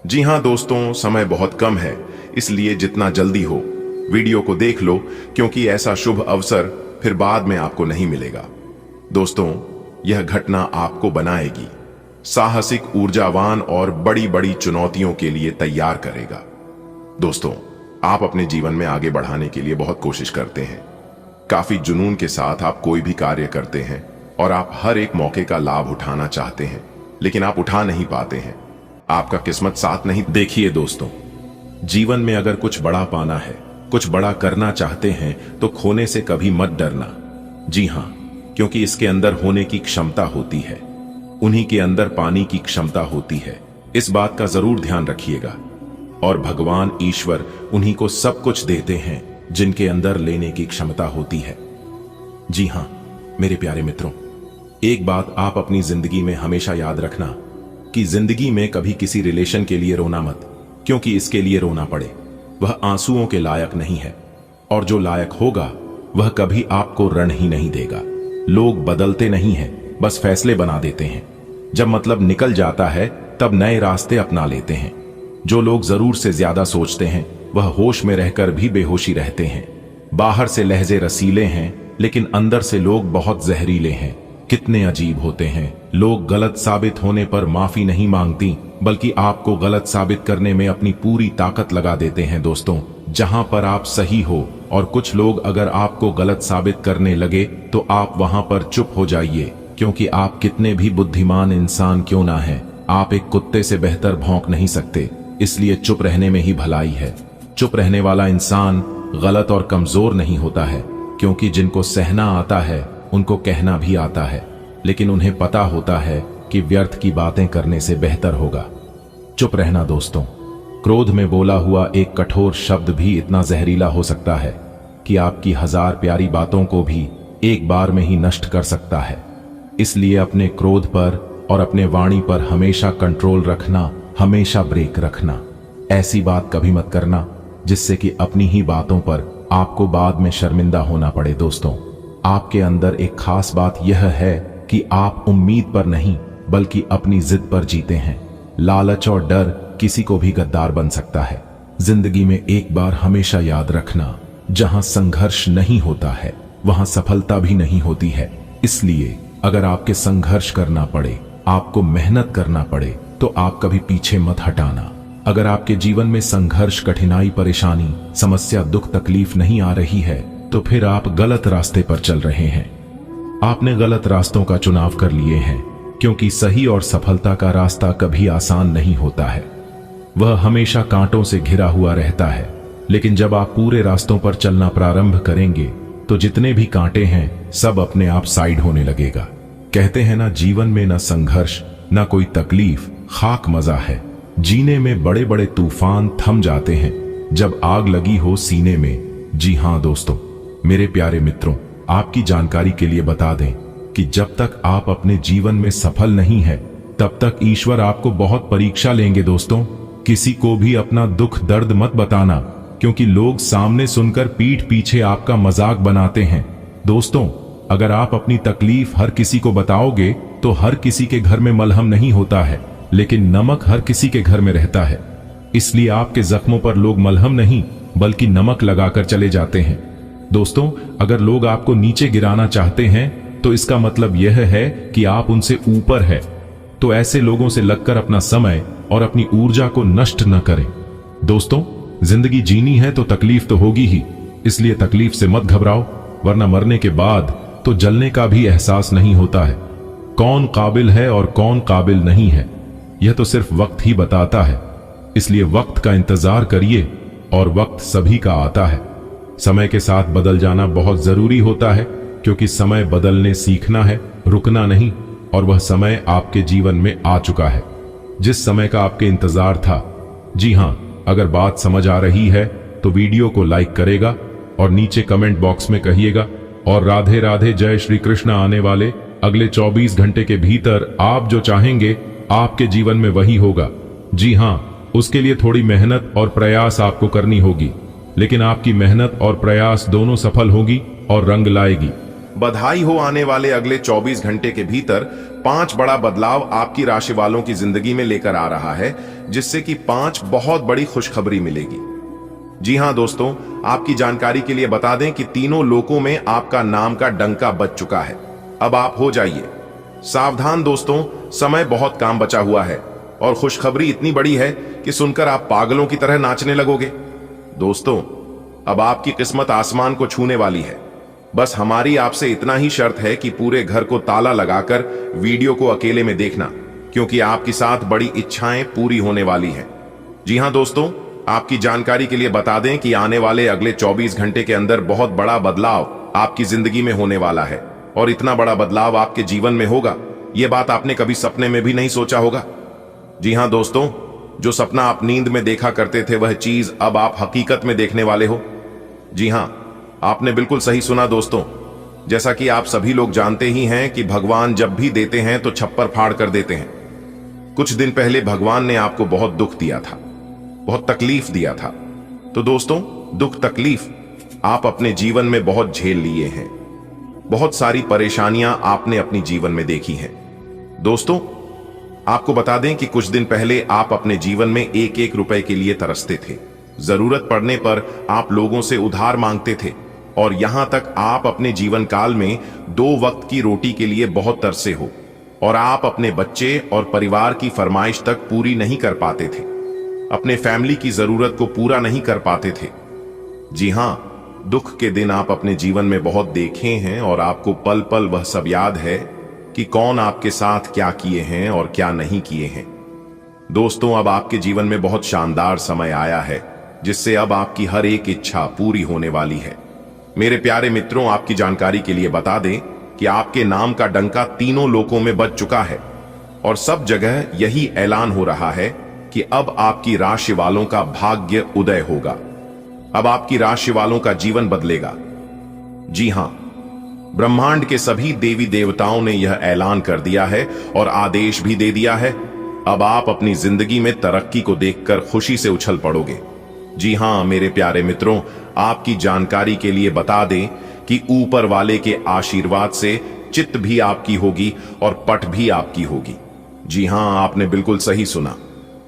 जी हां दोस्तों, समय बहुत कम है, इसलिए जितना जल्दी हो वीडियो को देख लो, क्योंकि ऐसा शुभ अवसर फिर बाद में आपको नहीं मिलेगा। दोस्तों, यह घटना आपको बनाएगी साहसिक, ऊर्जावान और बड़ी बड़ी चुनौतियों के लिए तैयार करेगा। दोस्तों, आप अपने जीवन में आगे बढ़ाने के लिए बहुत कोशिश करते हैं, काफी जुनून के साथ आप कोई भी कार्य करते हैं और आप हर एक मौके का लाभ उठाना चाहते हैं, लेकिन आप उठा नहीं पाते हैं, आपका किस्मत साथ नहीं। देखिए दोस्तों, जीवन में अगर कुछ बड़ा पाना है, कुछ बड़ा करना चाहते हैं, तो खोने से कभी मत डरना। जी हां, क्योंकि इसके अंदर होने की क्षमता होती है, उन्हीं के अंदर पानी की क्षमता होती है। इस बात का जरूर ध्यान रखिएगा। और भगवान ईश्वर उन्हीं को सब कुछ देते हैं जिनके अंदर लेने की क्षमता होती है। जी हां मेरे प्यारे मित्रों, एक बात आप अपनी जिंदगी में हमेशा याद रखना कि जिंदगी में कभी किसी रिलेशन के लिए रोना मत, क्योंकि इसके लिए रोना पड़े वह आंसुओं के लायक नहीं है, और जो लायक होगा वह कभी आपको ऋण ही नहीं देगा। लोग बदलते नहीं हैं, बस फैसले बना देते हैं। जब मतलब निकल जाता है तब नए रास्ते अपना लेते हैं। जो लोग जरूर से ज्यादा सोचते हैं वह होश में रहकर भी बेहोशी रहते हैं। बाहर से लहजे रसीले हैं लेकिन अंदर से लोग बहुत जहरीले हैं। कितने अजीब होते हैं, लोग गलत साबित होने पर माफी नहीं मांगती बल्कि आपको गलत साबित करने में अपनी पूरी ताकत लगा देते हैं। दोस्तों, जहां पर आप सही हो और कुछ लोग अगर आपको गलत साबित करने लगे तो आप वहां पर चुप हो जाइए, क्योंकि आप कितने भी बुद्धिमान इंसान क्यों ना हैं, आप एक कुत्ते से बेहतर भौंक नहीं सकते। इसलिए चुप रहने में ही भलाई है। चुप रहने वाला इंसान गलत और कमजोर नहीं होता है, क्योंकि जिनको सहना आता है उनको कहना भी आता है, लेकिन उन्हें पता होता है कि व्यर्थ की बातें करने से बेहतर होगा चुप रहना। दोस्तों, क्रोध में बोला हुआ एक कठोर शब्द भी इतना जहरीला हो सकता है कि आपकी 1000 प्यारी बातों को भी एक बार में ही नष्ट कर सकता है। इसलिए अपने क्रोध पर और अपने वाणी पर हमेशा कंट्रोल रखना, हमेशा ब्रेक रखना। ऐसी बात कभी मत करना जिससे कि अपनी ही बातों पर आपको बाद में शर्मिंदा होना पड़े। दोस्तों, आपके अंदर एक खास बात यह है कि आप उम्मीद पर नहीं बल्कि अपनी जिद पर जीते हैं। लालच और डर किसी को भी गद्दार बन सकता है। जिंदगी में एक बार हमेशा याद रखना, जहां संघर्ष नहीं होता है वहां सफलता भी नहीं होती है। इसलिए अगर आपके संघर्ष करना पड़े, आपको मेहनत करना पड़े, तो आप कभी पीछे मत हटाना। अगर आपके जीवन में संघर्ष, कठिनाई, परेशानी, समस्या, दुख, तकलीफ नहीं आ रही है तो फिर आप गलत रास्ते पर चल रहे हैं। आपने गलत रास्तों का चुनाव कर लिए हैं, क्योंकि सही और सफलता का रास्ता कभी आसान नहीं होता है। वह हमेशा कांटों से घिरा हुआ रहता है। लेकिन जब आप पूरे रास्तों पर चलना प्रारंभ करेंगे तो जितने भी कांटे हैं सब अपने आप साइड होने लगेगा। कहते हैं ना, जीवन में ना संघर्ष ना कोई तकलीफ, खाक मजा है। जीने में बड़े बड़े तूफान थम जाते हैं जब आग लगी हो सीने में। जी हां दोस्तों, मेरे प्यारे मित्रों, आपकी जानकारी के लिए बता दें कि जब तक आप अपने जीवन में सफल नहीं है तब तक ईश्वर आपको बहुत परीक्षा लेंगे। दोस्तों, किसी को भी अपना दुख दर्द मत बताना, क्योंकि लोग सामने सुनकर पीठ पीछे आपका मजाक बनाते हैं। दोस्तों, अगर आप अपनी तकलीफ हर किसी को बताओगे तो हर किसी के घर में मलहम नहीं होता है, लेकिन नमक हर किसी के घर में रहता है। इसलिए आपके जख्मों पर लोग मलहम नहीं बल्कि नमक लगाकर चले जाते हैं। दोस्तों, अगर लोग आपको नीचे गिराना चाहते हैं तो इसका मतलब यह है कि आप उनसे ऊपर है। तो ऐसे लोगों से लगकर अपना समय और अपनी ऊर्जा को नष्ट न करें। दोस्तों, जिंदगी जीनी है तो तकलीफ तो होगी ही, इसलिए तकलीफ से मत घबराओ, वरना मरने के बाद तो जलने का भी एहसास नहीं होता है। कौन काबिल है और कौन काबिल नहीं है यह तो सिर्फ वक्त ही बताता है। इसलिए वक्त का इंतजार करिए, और वक्त सभी का आता है। समय के साथ बदल जाना बहुत जरूरी होता है, क्योंकि समय बदलने सीखना है, रुकना नहीं। और वह समय आपके जीवन में आ चुका है, जिस समय का आपके इंतजार था। जी हां, अगर बात समझ आ रही है तो वीडियो को लाइक करेगा और नीचे कमेंट बॉक्स में कहिएगा, और राधे राधे, जय श्री कृष्ण। आने वाले अगले 24 घंटे के भीतर आप जो चाहेंगे आपके जीवन में वही होगा। जी हां, उसके लिए थोड़ी मेहनत और प्रयास आपको करनी होगी, लेकिन आपकी मेहनत और प्रयास दोनों सफल होगी और रंग लाएगी। बधाई हो, आने वाले अगले 24 घंटे के भीतर 5 बड़ा बदलाव आपकी राशि वालों की जिंदगी में लेकर आ रहा है, जिससे कि 5 बहुत बड़ी खुशखबरी मिलेगी। जी हां दोस्तों, आपकी जानकारी के लिए बता दें कि तीनों लोकों में आपका नाम का डंका बज चुका है। अब आप हो जाइए सावधान। दोस्तों, समय बहुत काम बचा हुआ है और खुशखबरी इतनी बड़ी है कि सुनकर आप पागलों की तरह नाचने लगोगे। दोस्तों, अब आपकी किस्मत आसमान को छूने वाली है। बस हमारी आपसे इतना ही शर्त है कि पूरे घर को ताला लगाकर वीडियो को अकेले में देखना, क्योंकि आपकी साथ बड़ी इच्छाएं पूरी होने वाली हैं। जी हां दोस्तों, आपकी जानकारी के लिए बता दें कि आने वाले अगले 24 घंटे के अंदर बहुत बड़ा बदलाव आपकी जिंदगी में होने वाला है, और इतना बड़ा बदलाव आपके जीवन में होगा, यह बात आपने कभी सपने में भी नहीं सोचा होगा। जी हां दोस्तों, जो सपना आप नींद में देखा करते थे वह चीज अब आप हकीकत में देखने वाले हो? जी हां, आपने बिल्कुल सही सुना दोस्तों। जैसा कि आप सभी लोग जानते ही हैं कि भगवान जब भी देते हैं तो छप्पर फाड़ कर देते हैं। कुछ दिन पहले भगवान ने आपको बहुत दुख दिया था, बहुत तकलीफ दिया था। तो दोस्तों, दुख तकलीफ आप अपने जीवन में बहुत झेल लिए हैं। बहुत सारी परेशानियां आपने अपनी जीवन में देखी हैं। दोस्तों, आपको बता दें कि कुछ दिन पहले आप अपने जीवन में एक एक रुपए के लिए तरसते थे। जरूरत पड़ने पर आप लोगों से उधार मांगते थे और यहां तक आप अपने जीवन काल में 2 वक्त की रोटी के लिए बहुत तरसे हो और आप अपने बच्चे और परिवार की फरमाइश तक पूरी नहीं कर पाते थे। अपने फैमिली की जरूरत को पूरा नहीं कर पाते थे। जी हां, दुख के दिन आप अपने जीवन में बहुत देखे हैं और आपको पल पल वह सब याद है कि कौन आपके साथ क्या किए हैं और क्या नहीं किए हैं। दोस्तों, अब आपके जीवन में बहुत शानदार समय आया है जिससे अब आपकी हर एक इच्छा पूरी होने वाली है। मेरे प्यारे मित्रों, आपकी जानकारी के लिए बता दें कि आपके नाम का डंका तीनों लोकों में बज चुका है और सब जगह यही ऐलान हो रहा है कि अब आपकी राशि वालों का भाग्य उदय होगा। अब आपकी राशि वालों का जीवन बदलेगा। जी हां, ब्रह्मांड के सभी देवी देवताओं ने यह ऐलान कर दिया है और आदेश भी दे दिया है। अब आप अपनी जिंदगी में तरक्की को देखकर खुशी से उछल पड़ोगे। जी हां मेरे प्यारे मित्रों, आपकी जानकारी के लिए बता दें कि ऊपर वाले के आशीर्वाद से चित्त भी आपकी होगी और पट भी आपकी होगी। जी हां, आपने बिल्कुल सही सुना।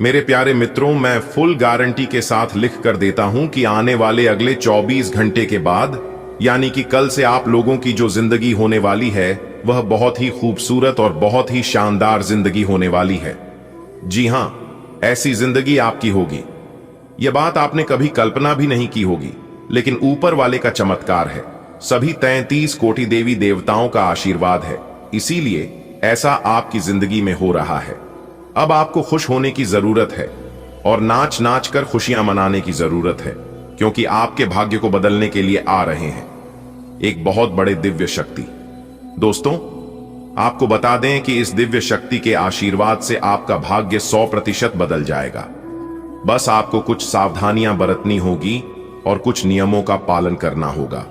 मेरे प्यारे मित्रों, मैं फुल गारंटी के साथ लिख कर देता हूं कि आने वाले अगले 24 घंटे के बाद, यानी कि कल से आप लोगों की जो जिंदगी होने वाली है वह बहुत ही खूबसूरत और बहुत ही शानदार जिंदगी होने वाली है। जी हां, ऐसी जिंदगी आपकी होगी। यह बात आपने कभी कल्पना भी नहीं की होगी, लेकिन ऊपर वाले का चमत्कार है। सभी 33 कोटि देवी देवताओं का आशीर्वाद है, इसीलिए ऐसा आपकी जिंदगी में हो रहा है। अब आपको खुश होने की जरूरत है और नाच नाच कर खुशियां मनाने की जरूरत है, क्योंकि आपके भाग्य को बदलने के लिए आ रहे हैं एक बहुत बड़े दिव्य शक्ति। दोस्तों, आपको बता दें कि इस दिव्य शक्ति के आशीर्वाद से आपका भाग्य 100% बदल जाएगा। बस आपको कुछ सावधानियां बरतनी होगी और कुछ नियमों का पालन करना होगा,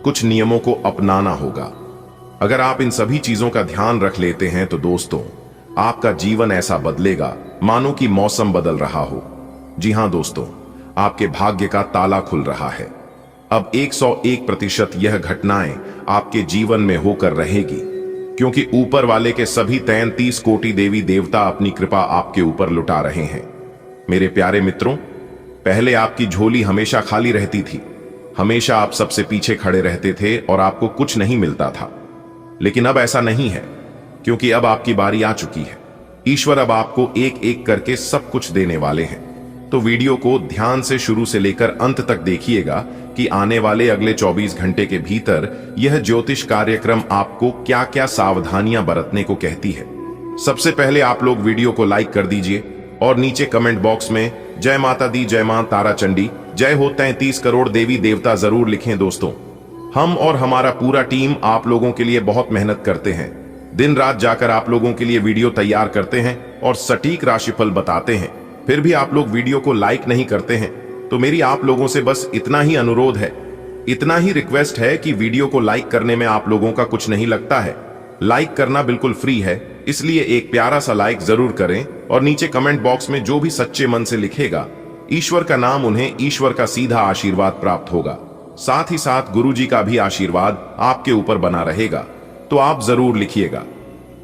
कुछ नियमों को अपनाना होगा। अगर आप इन सभी चीजों का ध्यान रख लेते हैं तो दोस्तों, आपका जीवन ऐसा बदलेगा मानो कि मौसम बदल रहा हो। जी हां दोस्तों, आपके भाग्य का ताला खुल रहा है। अब 101% यह घटनाएं आपके जीवन में होकर रहेगी, क्योंकि ऊपर वाले के सभी 33 कोटि देवी देवता अपनी कृपा आपके ऊपर लुटा रहे हैं। मेरे प्यारे मित्रों, पहले आपकी झोली हमेशा खाली रहती थी, हमेशा आप सबसे पीछे खड़े रहते थे और आपको कुछ नहीं मिलता था। लेकिन अब ऐसा नहीं है, क्योंकि अब आपकी बारी आ चुकी है। ईश्वर अब आपको एक एक करके सब कुछ देने वाले हैं। तो वीडियो को ध्यान से शुरू से लेकर अंत तक देखिएगा कि आने वाले अगले 24 घंटे के भीतर यह ज्योतिष कार्यक्रम आपको क्या क्या सावधानियां बरतने को कहती है। सबसे पहले आप लोग वीडियो को लाइक कर दीजिए और नीचे कमेंट बॉक्स में जय माता दी, जय मां तारा चंडी, जय हो 33 करोड़ देवी देवता जरूर लिखें। दोस्तों, हम और हमारा पूरा टीम आप लोगों के लिए बहुत मेहनत करते हैं। दिन रात जाकर आप लोगों के लिए वीडियो तैयार करते हैं और सटीक राशिफल बताते हैं। फिर भी आप लोग वीडियो को लाइक नहीं करते हैं। तो मेरी आप लोगों से बस इतना ही अनुरोध है, इतना ही रिक्वेस्ट है कि वीडियो को लाइक करने में आप लोगों का कुछ नहीं लगता है। लाइक करना बिल्कुल फ्री है, इसलिए एक प्यारा सा लाइक जरूर करें और नीचे कमेंट बॉक्स में जो भी सच्चे मन से लिखेगा, ईश्वर का नाम, उन्हें ईश्वर का सीधा आशीर्वाद प्राप्त होगा। साथ ही साथ गुरुजी का भी आशीर्वाद आपके ऊपर बना रहेगा। तो आप जरूर लिखिएगा।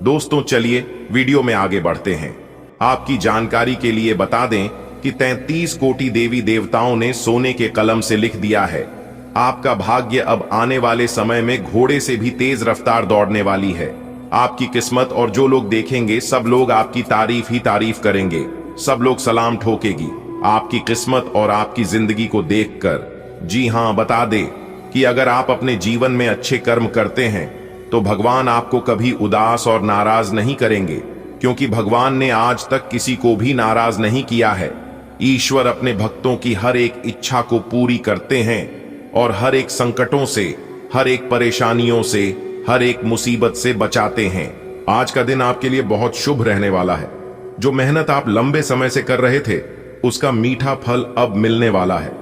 दोस्तों, चलिए वीडियो में आगे बढ़ते हैं। आपकी जानकारी के लिए बता दें कि 33 कोटि देवी देवताओं ने सोने के कलम से लिख दिया है, आपका भाग्य अब आने वाले समय में घोड़े से भी तेज रफ्तार दौड़ने वाली है। आपकी किस्मत और जो लोग देखेंगे सब लोग आपकी तारीफ ही तारीफ करेंगे, सब लोग सलाम ठोकेगी आपकी किस्मत और आपकी जिंदगी को देखकर। जी हां, बता दे कि अगर आप अपने जीवन में अच्छे कर्म करते हैं तो भगवान आपको कभी उदास और नाराज नहीं करेंगे, क्योंकि भगवान ने आज तक किसी को भी नाराज नहीं किया है। ईश्वर अपने भक्तों की हर एक इच्छा को पूरी करते हैं और हर एक संकटों से, हर एक परेशानियों से, हर एक मुसीबत से बचाते हैं। आज का दिन आपके लिए बहुत शुभ रहने वाला है। जो मेहनत आप लंबे समय से कर रहे थे, उसका मीठा फल अब मिलने वाला है।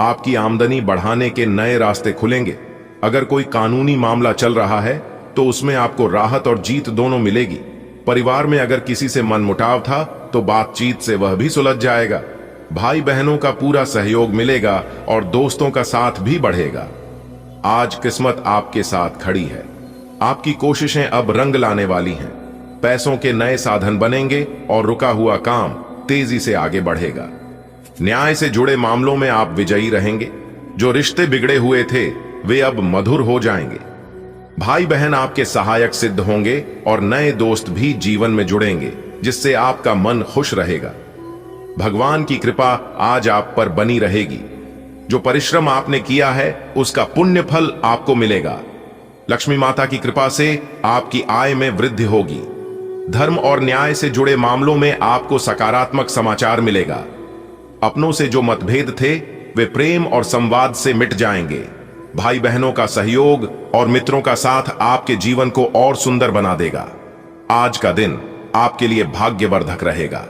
आपकी आमदनी बढ़ाने के नए रास्ते खुलेंगे। अगर कोई कानूनी मामला चल रहा है तो उसमें आपको राहत और जीत दोनों मिलेगी। परिवार में अगर किसी से मनमुटाव था तो बातचीत से वह भी सुलझ जाएगा। भाई बहनों का पूरा सहयोग मिलेगा और दोस्तों का साथ भी बढ़ेगा। आज किस्मत आपके साथ खड़ी है। आपकी कोशिशें अब रंग लाने वाली हैं। पैसों के नए साधन बनेंगे और रुका हुआ काम तेजी से आगे बढ़ेगा। न्याय से जुड़े मामलों में आप विजयी रहेंगे। जो रिश्ते बिगड़े हुए थे वे अब मधुर हो जाएंगे। भाई बहन आपके सहायक सिद्ध होंगे और नए दोस्त भी जीवन में जुड़ेंगे, जिससे आपका मन खुश रहेगा। भगवान की कृपा आज आप पर बनी रहेगी। जो परिश्रम आपने किया है उसका पुण्य फल आपको मिलेगा। लक्ष्मी माता की कृपा से आपकी आय में वृद्धि होगी। धर्म और न्याय से जुड़े मामलों में आपको सकारात्मक समाचार मिलेगा। अपनों से जो मतभेद थे वे प्रेम और संवाद से मिट जाएंगे। भाई बहनों का सहयोग और मित्रों का साथ आपके जीवन को और सुंदर बना देगा। आज का दिन आपके लिए भाग्यवर्धक रहेगा।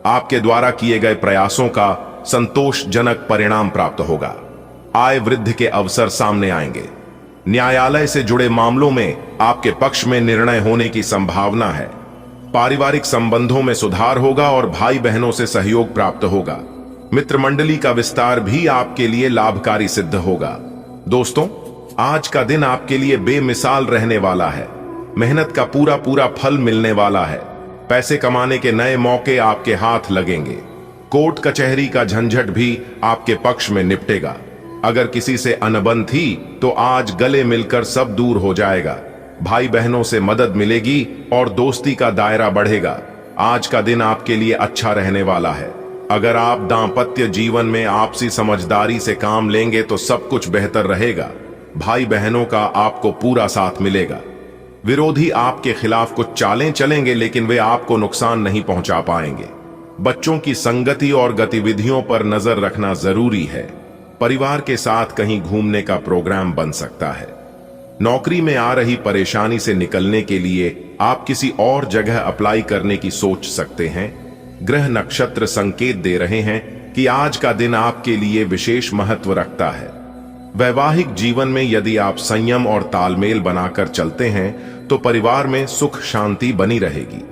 आपके द्वारा किए गए प्रयासों का संतोषजनक परिणाम प्राप्त होगा। आय वृद्धि के अवसर सामने आएंगे। न्यायालय से जुड़े मामलों में आपके पक्ष में निर्णय होने की संभावना है। पारिवारिक संबंधों में सुधार होगा और भाई बहनों से सहयोग प्राप्त होगा। मित्र मंडली का विस्तार भी आपके लिए लाभकारी सिद्ध होगा। दोस्तों, आज का दिन आपके लिए बेमिसाल रहने वाला है। मेहनत का पूरा पूरा फल मिलने वाला है। पैसे कमाने के नए मौके आपके हाथ लगेंगे। कोर्ट कचहरी का झंझट भी आपके पक्ष में निपटेगा। अगर किसी से अनबन थी तो आज गले मिलकर सब दूर हो जाएगा। भाई बहनों से मदद मिलेगी और दोस्ती का दायरा बढ़ेगा। आज का दिन आपके लिए अच्छा रहने वाला है। अगर आप दांपत्य जीवन में आपसी समझदारी से काम लेंगे तो सब कुछ बेहतर रहेगा। भाई बहनों का आपको पूरा साथ मिलेगा। विरोधी आपके खिलाफ कुछ चालें चलेंगे लेकिन वे आपको नुकसान नहीं पहुंचा पाएंगे। बच्चों की संगति और गतिविधियों पर नजर रखना जरूरी है। परिवार के साथ कहीं घूमने का प्रोग्राम बन सकता है। नौकरी में आ रही परेशानी से निकलने के लिए आप किसी और जगह अप्लाई करने की सोच सकते हैं। ग्रह नक्षत्र संकेत दे रहे हैं कि आज का दिन आपके लिए विशेष महत्व रखता है। वैवाहिक जीवन में यदि आप संयम और तालमेल बनाकर चलते हैं तो परिवार में सुख शांति बनी रहेगी।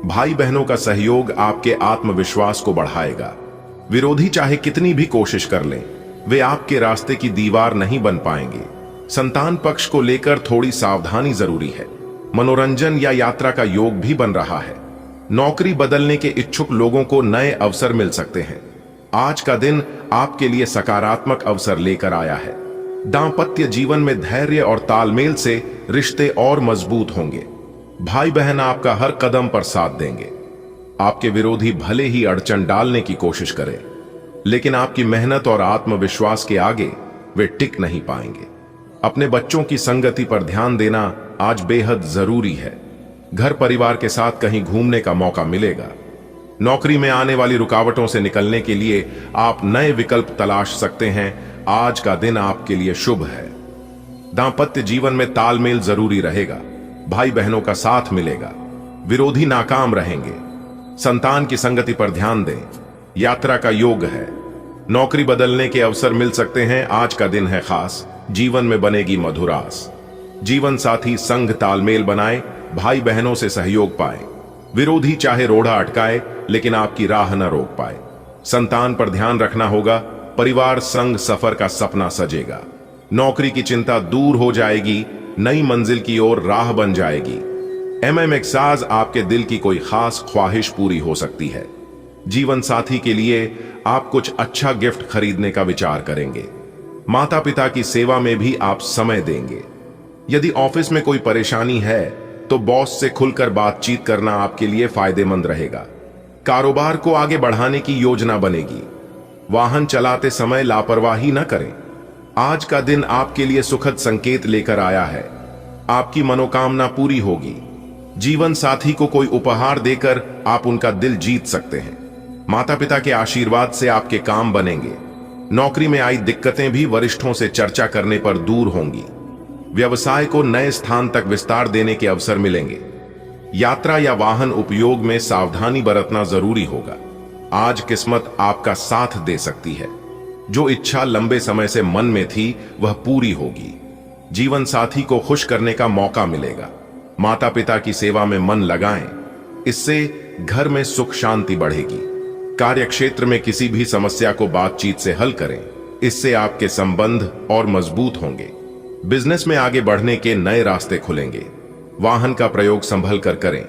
भाई बहनों का सहयोग आपके आत्मविश्वास को बढ़ाएगा। विरोधी चाहे कितनी भी कोशिश कर लें, वे आपके रास्ते की दीवार नहीं बन पाएंगे। संतान पक्ष को लेकर थोड़ी सावधानी जरूरी है। मनोरंजन या यात्रा का योग भी बन रहा है। नौकरी बदलने के इच्छुक लोगों को नए अवसर मिल सकते हैं। आज का दिन आपके लिए सकारात्मक अवसर लेकर आया है। दांपत्य जीवन में धैर्य और तालमेल से रिश्ते और मजबूत होंगे। भाई बहन आपका हर कदम पर साथ देंगे। आपके विरोधी भले ही अड़चन डालने की कोशिश करें, लेकिन आपकी मेहनत और आत्मविश्वास के आगे वे टिक नहीं पाएंगे। अपने बच्चों की संगति पर ध्यान देना आज बेहद जरूरी है। घर परिवार के साथ कहीं घूमने का मौका मिलेगा। नौकरी में आने वाली रुकावटों से निकलने के लिए आप नए विकल्प तलाश सकते हैं। आज का दिन आपके लिए शुभ है। दांपत्य जीवन में तालमेल जरूरी रहेगा। भाई बहनों का साथ मिलेगा। विरोधी नाकाम रहेंगे। संतान की संगति पर ध्यान दें। यात्रा का योग है। नौकरी बदलने के अवसर मिल सकते हैं। आज का दिन है खास। जीवन में बनेगी मधुरास। जीवन साथी संग तालमेल बनाए, भाई बहनों से सहयोग पाए। विरोधी चाहे रोड़ा अटकाए लेकिन आपकी राह न रोक पाए। संतान पर ध्यान रखना होगा। परिवार संग सफर का सपना सजेगा। नौकरी की चिंता दूर हो जाएगी। नई मंजिल की ओर राह बन जाएगी। एमएमएक्साज आपके दिल की कोई खास ख्वाहिश पूरी हो सकती है। जीवन साथी के लिए आप कुछ अच्छा गिफ्ट खरीदने का विचार करेंगे। माता पिता की सेवा में भी आप समय देंगे। यदि ऑफिस में कोई परेशानी है तो बॉस से खुलकर बातचीत करना आपके लिए फायदेमंद रहेगा। कारोबार को आगे बढ़ाने की योजना बनेगी। वाहन चलाते समय लापरवाही न करें। आज का दिन आपके लिए सुखद संकेत लेकर आया है। आपकी मनोकामना पूरी होगी। जीवन साथी को कोई उपहार देकर आप उनका दिल जीत सकते हैं। माता पिता के आशीर्वाद से आपके काम बनेंगे। नौकरी में आई दिक्कतें भी वरिष्ठों से चर्चा करने पर दूर होंगी। व्यवसाय को नए स्थान तक विस्तार देने के अवसर मिलेंगे। यात्रा या वाहन उपयोग में सावधानी बरतना जरूरी होगा। आज किस्मत आपका साथ दे सकती है। जो इच्छा लंबे समय से मन में थी वह पूरी होगी। जीवन साथी को खुश करने का मौका मिलेगा। माता पिता की सेवा में मन लगाएं, इससे घर में सुख शांति बढ़ेगी। कार्य क्षेत्र में किसी भी समस्या को बातचीत से हल करें, इससे आपके संबंध और मजबूत होंगे। बिजनेस में आगे बढ़ने के नए रास्ते खुलेंगे। वाहन का प्रयोग संभल कर करें।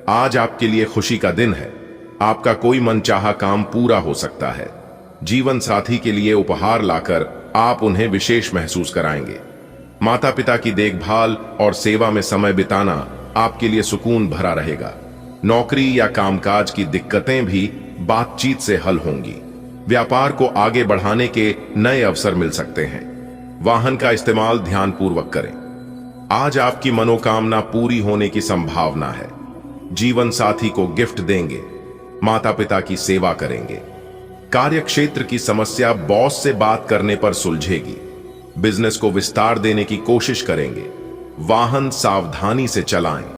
आज आपके लिए खुशी का दिन है। आपका कोई मनचाहा काम पूरा हो सकता है। जीवन साथी के लिए उपहार लाकर आप उन्हें विशेष महसूस कराएंगे। माता पिता की देखभाल और सेवा में समय बिताना आपके लिए सुकून भरा रहेगा। नौकरी या कामकाज की दिक्कतें भी बातचीत से हल होंगी। व्यापार को आगे बढ़ाने के नए अवसर मिल सकते हैं। वाहन का इस्तेमाल ध्यानपूर्वक करें। आज आपकी मनोकामना पूरी होने की संभावना है। जीवन साथी को गिफ्ट देंगे। माता पिता की सेवा करेंगे। कार्य क्षेत्र की समस्या बॉस से बात करने पर सुलझेगी। बिजनेस को विस्तार देने की कोशिश करेंगे। वाहन सावधानी से चलाएं।